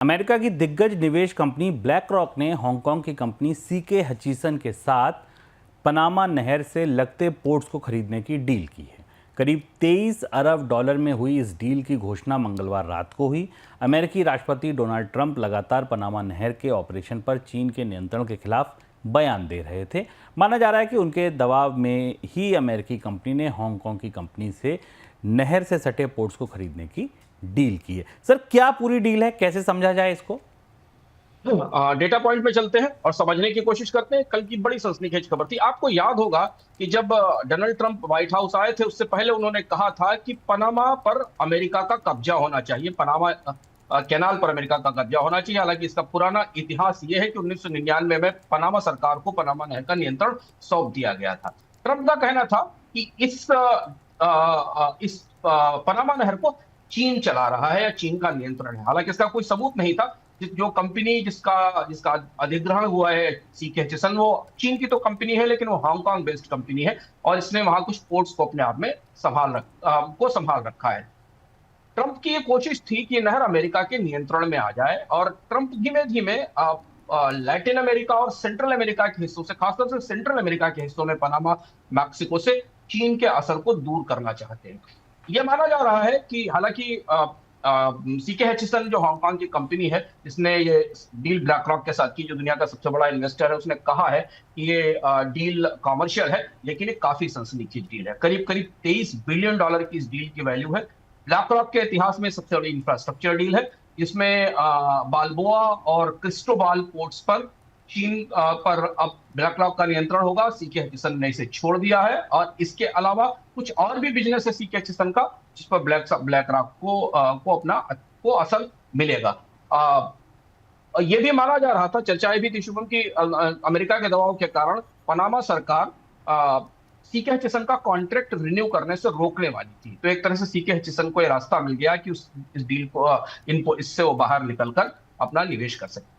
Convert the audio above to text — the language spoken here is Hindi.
अमेरिका की दिग्गज निवेश कंपनी ब्लैक रॉक ने हांगकांग की कंपनी सीके हचीसन के साथ पनामा नहर से लगते पोर्ट्स को खरीदने की डील की है। करीब 23 अरब डॉलर में हुई इस डील की घोषणा मंगलवार रात को हुई। अमेरिकी राष्ट्रपति डोनाल्ड ट्रंप लगातार पनामा नहर के ऑपरेशन पर चीन के नियंत्रण के खिलाफ बयान दे रहे थे। माना जा रहा है कि उनके दबाव में ही अमेरिकी कंपनी ने हांगकांग की कंपनी से नहर से सटे पोर्ट्स को खरीदने की डील की है। सर, क्या पूरी डील है, कैसे समझा जाए इसको? डेटा पॉइंट पे चलते हैं और समझने की कोशिश करते हैं। कल की बड़ी सनसनीखेज खबर थी। आपको याद होगा कि जब डोनाल्ड ट्रंप व्हाइट हाउस आए थे, उससे पहले उन्होंने कहा था कि पनामा पर अमेरिका का कब्जा होना चाहिए, पनामा कैनाल पर अमेरिका का कब्जा होना चाहिए। हालांकि इसका पुराना इतिहास ये है कि 1999 में पनामा सरकार को पनामा नहर का नियंत्रण सौंप दिया गया था। ट्रंप का कहना था कि इस पनामा नहर को चीन चला रहा है या चीन का नियंत्रण है। हालांकि इसका कोई सबूत नहीं था। जो कंपनी जिसका जिसका अधिग्रहण हुआ है सीके हचीसन, वो चीन की तो कंपनी है, लेकिन वो हांगकांग बेस्ड कंपनी है और इसने वहां कुछ पोर्ट्स को अपने आप में संभाल रखा है। ट्रंप की ये कोशिश थी कि नहर अमेरिका के नियंत्रण में आ जाए और ट्रंप धीमे धीमे लैटिन अमेरिका और सेंट्रल अमेरिका के हिस्सों से, खासतौर से सेंट्रल अमेरिका के हिस्सों में पनामा, मैक्सिको से चीन के असर को दूर करना चाहते हैं। यह माना जा रहा है कि हालांकि सीके हचीसन जो हांगकांग की कंपनी है, जिसने ये डील ब्लैक रॉक के साथ की, जो दुनिया का सबसे बड़ा इन्वेस्टर है, उसने कहा है कि ये डील कॉमर्शियल है, लेकिन ये काफी सनसनीखेज डील है। करीब करीब 23 बिलियन डॉलर की इस डील की वैल्यू है। ब्लैक रॉक के इतिहास में सबसे बड़ी इंफ्रास्ट्रक्चर डील है, जिसमें बाल्बोआ और क्रिस्टोबाल पोर्ट्स पर चीन पर अब ब्लैक रॉक का नियंत्रण होगा। सीके हचीसन ने इसे छोड़ दिया है और इसके अलावा कुछ और भी बिजनेस है सीके हचीसन का, जिस पर ब्लैक रॉक को असर मिलेगा। ये भी माना जा रहा था, चर्चाएं भी थी शुभम की, अमेरिका के दबाव के कारण पनामा सरकार सीके हचीसन का कॉन्ट्रैक्ट रिन्यू करने से रोकने वाली थी। तो एक तरह से सीके हचीसन को यह रास्ता मिल गया कि इस डील को इससे वो बाहर निकलकर अपना निवेश कर सकते।